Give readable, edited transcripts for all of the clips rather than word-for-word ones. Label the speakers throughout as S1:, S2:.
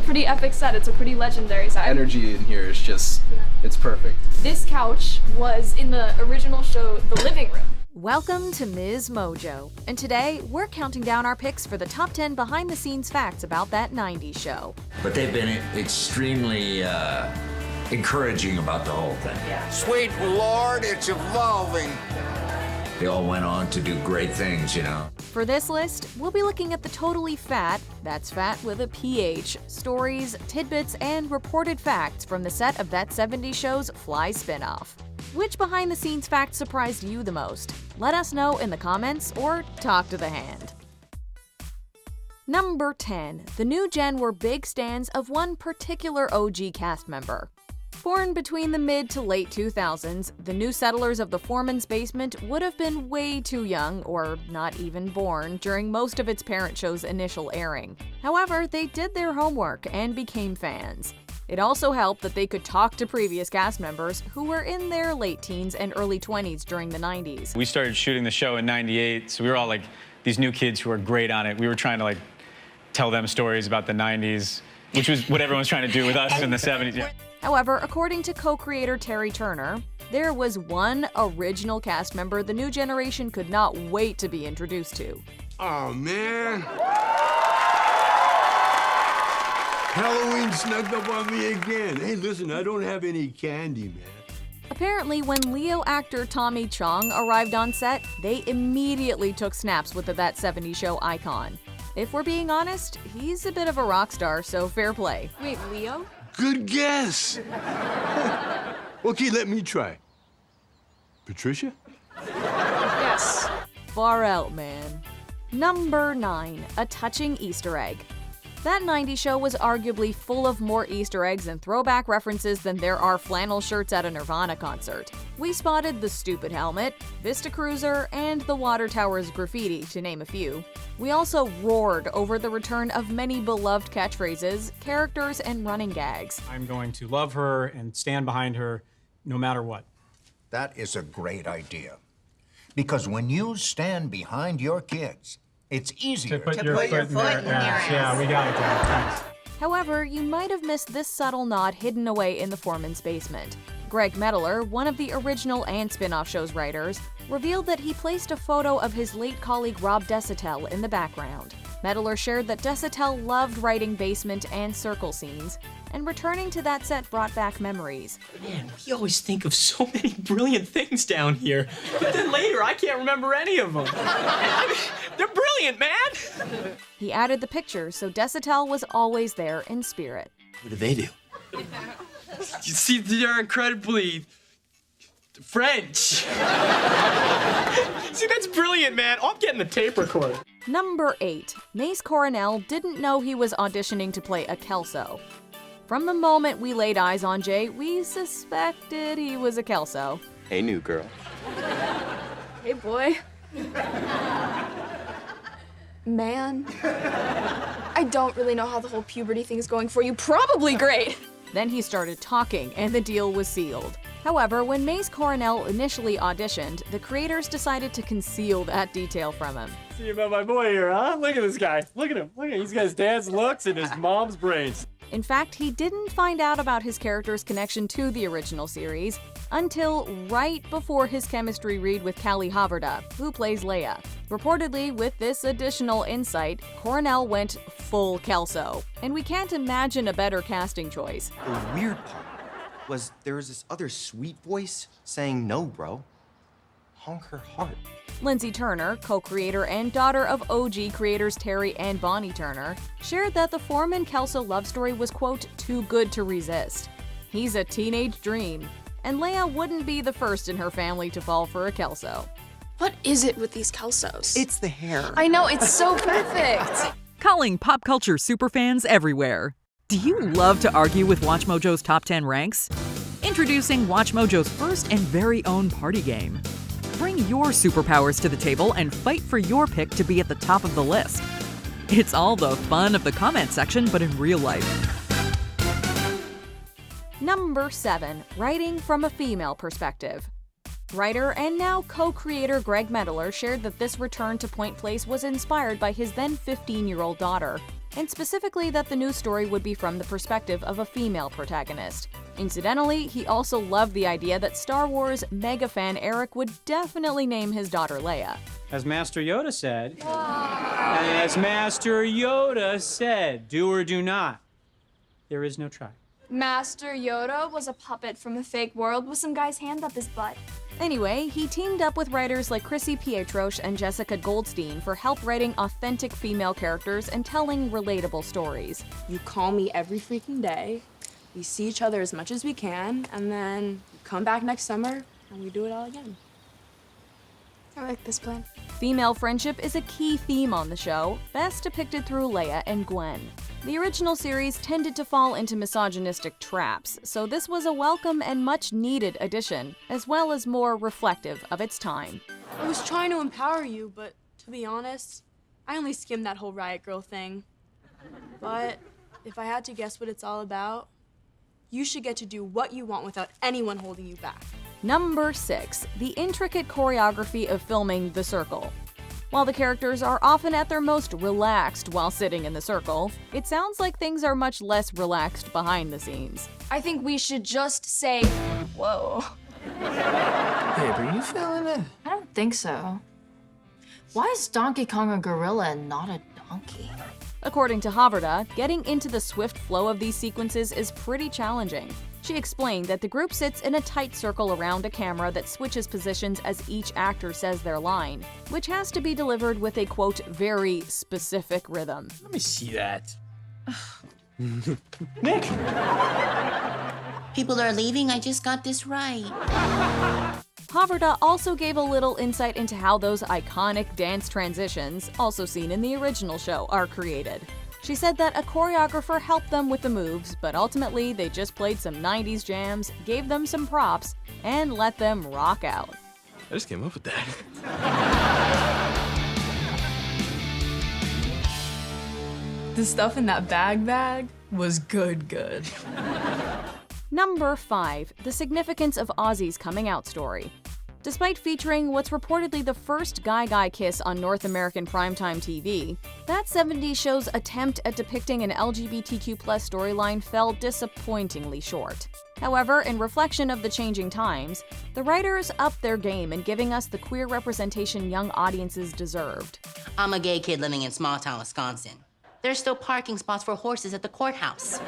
S1: pretty epic set. It's a pretty legendary set.
S2: Energy in here is just, it's perfect.
S1: This couch was in the original show, The Living Room.
S3: Welcome to MsMojo, and today we're counting down our picks for the top 10 behind-the-scenes facts about that 90s show.
S4: But they've been extremely encouraging about the whole thing.
S5: Sweet Lord, it's evolving.
S4: They all went on to do great things, you know.
S3: For this list, we'll be looking at the totally phat, that's phat with a PH, stories, tidbits, and reported facts from the set of That 70s Show's Fly spinoff. Which behind-the-scenes fact surprised you the most? Let us know in the comments or talk to the hand. Number 10. The new gen were big stans of one particular OG cast member. Born between the mid to late 2000s, the new settlers of the Foreman's Basement would have been way too young, or not even born, during most of its parent show's initial airing. However, they did their homework and became fans. It also helped that they could talk to previous cast members who were in their late teens and early 20s during the 90s.
S6: We started shooting the show in '98, so we were all like these new kids who were great on it. We were trying to tell them stories about the 90s, which was what everyone was trying to do with us in the 70s. Yeah.
S3: However, according to co-creator Terry Turner, there was one original cast member the new generation could not wait to be introduced to.
S5: Oh, man. Halloween snuck up on me again. Hey, listen, I don't have any candy, man.
S3: Apparently, when Leo actor Tommy Chong arrived on set, they immediately took snaps with the That 70s Show icon. If we're being honest, he's a bit of a rock star, so fair play.
S1: Wait, Leo?
S5: Good guess. Okay, let me try. Patricia?
S1: Yes.
S3: Far out, man. Number 9. A touching Easter egg. That 90s show was arguably full of more Easter eggs and throwback references than there are flannel shirts at a Nirvana concert. We spotted the stupid helmet, Vista Cruiser, and the Water Tower's graffiti, to name a few. We also roared over the return of many beloved catchphrases, characters, and running gags.
S7: I'm going to love her and stand behind her no matter what.
S8: That is a great idea. Because when you stand behind your kids, it's easier
S7: To put your foot in their ass. Yeah, we got it, Dad. Thanks.
S3: However, you might have missed this subtle nod hidden away in the Foreman's Basement. Greg Mettler, one of the original and spin-off show's writers, revealed that he placed a photo of his late colleague Rob Desautels in the background. Mettler shared that Desautels loved writing basement and circle scenes, and returning to that set brought back memories.
S9: Man, we always think of so many brilliant things down here, but then later I can't remember any of them. They're brilliant, man!
S3: He added the picture, so Desautels was always there in spirit.
S9: What do they do? You see, they're incredibly French. See, that's brilliant, man. Oh, I'm getting the tape recorder.
S3: Number 8. Mace Coronel didn't know he was auditioning to play a Kelso. From the moment we laid eyes on Jay, we suspected he was a Kelso.
S9: Hey, new girl.
S1: Hey, boy. Man. I don't really know how the whole puberty thing is going for you. Probably great.
S3: Then he started talking, and the deal was sealed. However, when Mace Coronel initially auditioned, the creators decided to conceal that detail from him.
S9: See about my boy here, huh? Look at this guy. Look at him. Look at him. He's got his dad's looks and his mom's brains.
S3: In fact, he didn't find out about his character's connection to the original series until right before his chemistry read with Callie Haverda, who plays Leia. Reportedly, with this additional insight, Coronel went full Kelso, and we can't imagine a better casting choice.
S10: The weird part was there was this other sweet voice saying, "No, bro. Honk her heart."
S3: Lindsay Turner, co-creator and daughter of OG creators Terry and Bonnie Turner, shared that the Foreman-Kelso love story was, quote, too good to resist. He's a teenage dream, and Leia wouldn't be the first in her family to fall for a Kelso.
S1: What is it with these Kelsos?
S10: It's the hair.
S1: I know, it's so perfect.
S11: Calling pop culture superfans everywhere. Do you love to argue with WatchMojo's top 10 ranks? Introducing WatchMojo's first and very own party game. Bring your superpowers to the table and fight for your pick to be at the top of the list. It's all the fun of the comment section, but in real life.
S3: Number 7. Writing from a female perspective. Writer and now co-creator Greg Mettler shared that this return to Point Place was inspired by his then 15-year-old daughter. and specifically that the new story would be from the perspective of a female protagonist. Incidentally, he also loved the idea that Star Wars mega fan Eric would definitely name his daughter Leia.
S7: As Master Yoda said, do or do not. There is no try.
S1: Master Yoda was a puppet from a fake world with some guy's hand up his butt.
S3: Anyway, he teamed up with writers like Chrissy Pietrosz and Jessica Goldstein for help writing authentic female characters and telling relatable stories.
S12: You call me every freaking day, we see each other as much as we can, and then you come back next summer and we do it all again.
S1: I like this plan.
S3: Female friendship is a key theme on the show, best depicted through Leia and Gwen. The original series tended to fall into misogynistic traps, so this was a welcome and much-needed addition, as well as more reflective of its time.
S12: I was trying to empower you, but to be honest, I only skimmed that whole Riot Girl thing. But if I had to guess what it's all about, you should get to do what you want without anyone holding you back.
S3: Number 6. The intricate choreography of filming The Circle. While the characters are often at their most relaxed while sitting in the circle, it sounds like things are much less relaxed behind the scenes.
S1: I think we should just say, whoa.
S2: Babe, are you feeling it?
S13: I don't think so. Why is Donkey Kong a gorilla and not a donkey?
S3: According to Haverda, getting into the swift flow of these sequences is pretty challenging. She explained that the group sits in a tight circle around a camera that switches positions as each actor says their line, which has to be delivered with a, quote, very specific rhythm.
S9: Let me see that. Nick!
S13: People are leaving, I just got this right.
S3: Haverda also gave a little insight into how those iconic dance transitions, also seen in the original show, are created. She said that a choreographer helped them with the moves, but ultimately they just played some 90s jams, gave them some props, and let them rock out.
S2: I just came up with that.
S12: The stuff in that bag was good.
S3: Number 5. The significance of Ozzy's coming out story. Despite featuring what's reportedly the first guy-guy kiss on North American primetime TV, that 70s show's attempt at depicting an LGBTQ+ storyline fell disappointingly short. However, in reflection of the changing times, the writers upped their game in giving us the queer representation young audiences deserved.
S13: I'm a gay kid living in small-town Wisconsin. There's still parking spots for horses at the courthouse.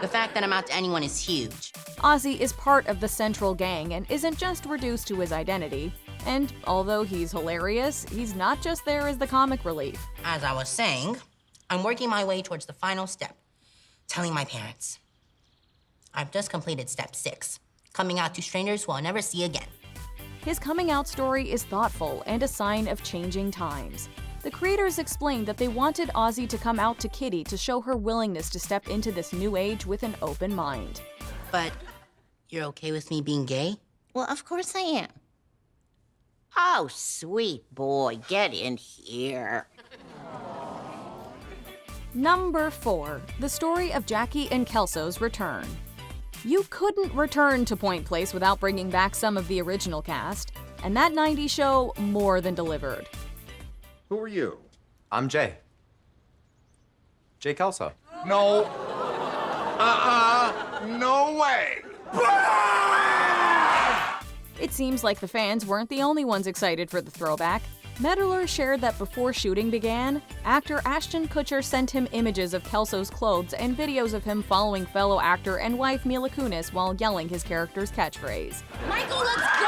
S13: The fact that I'm out to anyone is huge.
S3: Ozzy is part of the Central Gang and isn't just reduced to his identity. And although he's hilarious, he's not just there as the comic relief.
S13: As I was saying, I'm working my way towards the final step, telling my parents. I've just completed step 6, coming out to strangers who I'll never see again.
S3: His coming out story is thoughtful and a sign of changing times. The creators explained that they wanted Ozzy to come out to Kitty to show her willingness to step into this new age with an open mind.
S13: But you're okay with me being gay? Well, of course I am. Oh, sweet boy, get in here.
S3: Number 4. The story of Jackie and Kelso's return. You couldn't return to Point Place without bringing back some of the original cast, and that 90s show more than delivered.
S10: Who are you? I'm Jay. Jay Kelso.
S5: No. No way.
S3: It seems like the fans weren't the only ones excited for the throwback. Meddler shared that before shooting began, actor Ashton Kutcher sent him images of Kelso's clothes and videos of him following fellow actor and wife Mila Kunis while yelling his character's catchphrase.
S13: Michael, let's go!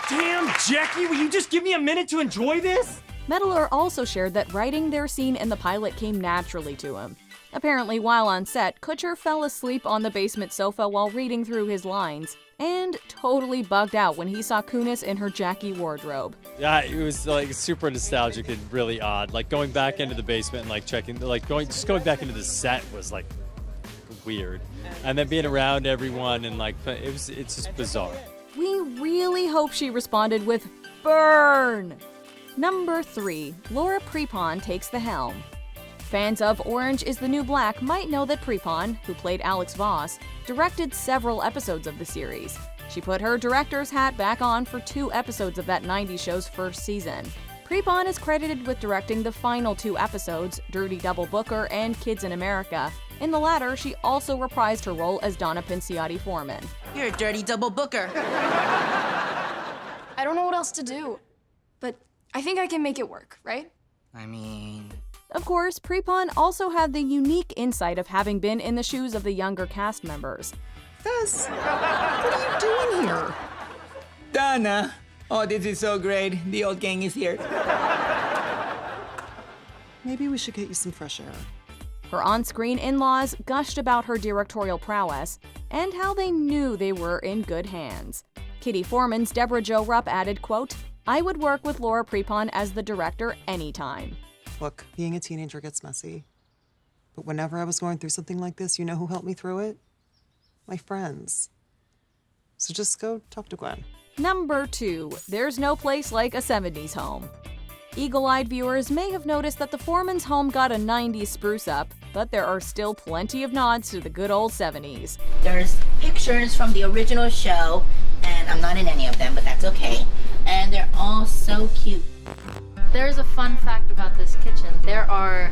S9: Damn, Jackie, will you just give me a minute to enjoy this?
S3: Meddler also shared that writing their scene in the pilot came naturally to him. Apparently, while on set, Kutcher fell asleep on the basement sofa while reading through his lines, and totally bugged out when he saw Kunis in her Jackie wardrobe.
S14: Yeah, it was like super nostalgic and really odd. Like going back into the basement and like checking, like going back into the set was like weird. And then being around everyone and like, it's just bizarre.
S3: We really hope she responded with, burn! Number 3. Laura Prepon takes the helm. Fans of Orange is the New Black might know that Prepon, who played Alex Voss, directed several episodes of the series. She put her director's hat back on for 2 episodes of that 90s show's first season. Prepon is credited with directing the final 2 episodes, Dirty Double Booker and Kids in America. In the latter, she also reprised her role as Donna Pinciotti Foreman.
S13: You're a dirty double booker.
S1: I don't know what else to do, but I think I can make it work, right?
S13: I mean...
S3: Of course, Prepon also had the unique insight of having been in the shoes of the younger cast members.
S15: Tess, what are you doing here?
S16: Donna! Oh, this is so great. The old gang is here.
S15: Maybe we should get you some fresh air.
S3: Her on-screen in-laws gushed about her directorial prowess and how they knew they were in good hands. Kitty Foreman's Deborah Jo Rupp added, quote, "I would work with Laura Prepon as the director anytime."
S15: Look, being a teenager gets messy. But whenever I was going through something like this, you know who helped me through it? My friends. So just go talk to Gwen.
S3: Number 2. There's no place like a 70s home. Eagle-eyed viewers may have noticed that the Foreman's home got a 90s spruce-up, but there are still plenty of nods to the good old 70s.
S13: There's pictures from the original show, and I'm not in any of them, but that's okay. And they're all so cute.
S17: There's a fun fact about this kitchen. There are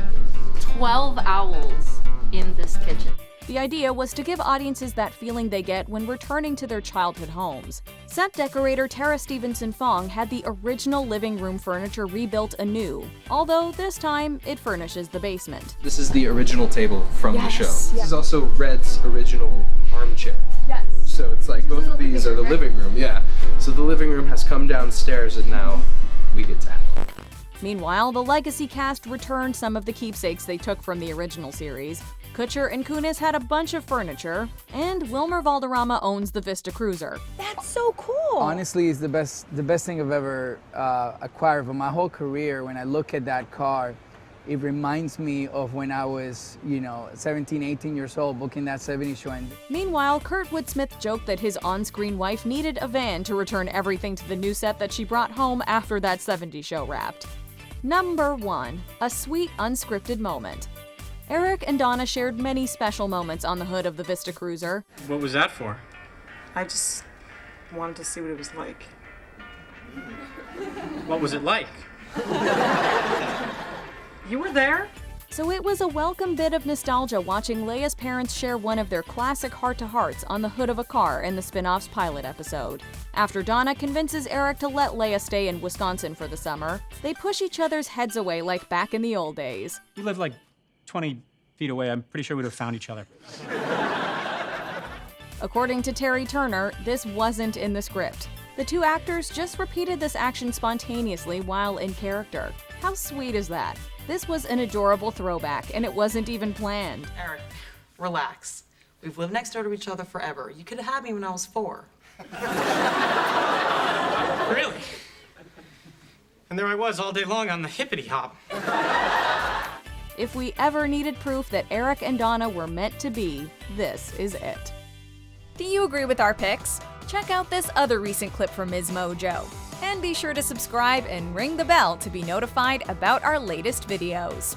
S17: 12 owls in this kitchen.
S3: The idea was to give audiences that feeling they get when returning to their childhood homes. Set decorator Tara Stevenson Fong had the original living room furniture rebuilt anew, although this time it furnishes the basement.
S2: This is the original table from the show.
S1: Yes.
S2: This is also Red's original armchair.
S1: Yes.
S2: So it's like both of these are the living room, yeah. So the living room has come downstairs and now we get to have it.
S3: Meanwhile, the legacy cast returned some of the keepsakes they took from the original series. Kutcher and Kunis had a bunch of furniture, and Wilmer Valderrama owns the Vista Cruiser.
S13: That's so cool.
S16: Honestly, it's the best thing I've ever acquired for my whole career. When I look at that car, it reminds me of when I was, 17, 18 years old, booking that 70s show.
S3: Meanwhile, Kurtwood Smith joked that his on-screen wife needed a van to return everything to the new set that she brought home after that 70s show wrapped. Number 1. A sweet unscripted moment. Eric and Donna shared many special moments on the hood of the Vista Cruiser.
S7: What was that for?
S15: I just wanted to see what it was like.
S7: What was it like? You were there?
S3: So it was a welcome bit of nostalgia watching Leia's parents share one of their classic heart-to-hearts on the hood of a car in the spinoff's pilot episode. After Donna convinces Eric to let Leia stay in Wisconsin for the summer, they push each other's heads away like back in the old days.
S7: You lived like 20 feet away. I'm pretty sure we'd have found each other.
S3: According to Terry Turner, this wasn't in the script. The 2 actors just repeated this action spontaneously while in character. How sweet is that? This was an adorable throwback, and it wasn't even planned.
S15: Eric, relax. We've lived next door to each other forever. You could have had me when I was 4.
S7: Really? And there I was all day long on the hippity hop.
S3: If we ever needed proof that Eric and Donna were meant to be, this is it.
S1: Do you agree with our picks? Check out this other recent clip from MsMojo. And be sure to subscribe and ring the bell to be notified about our latest videos.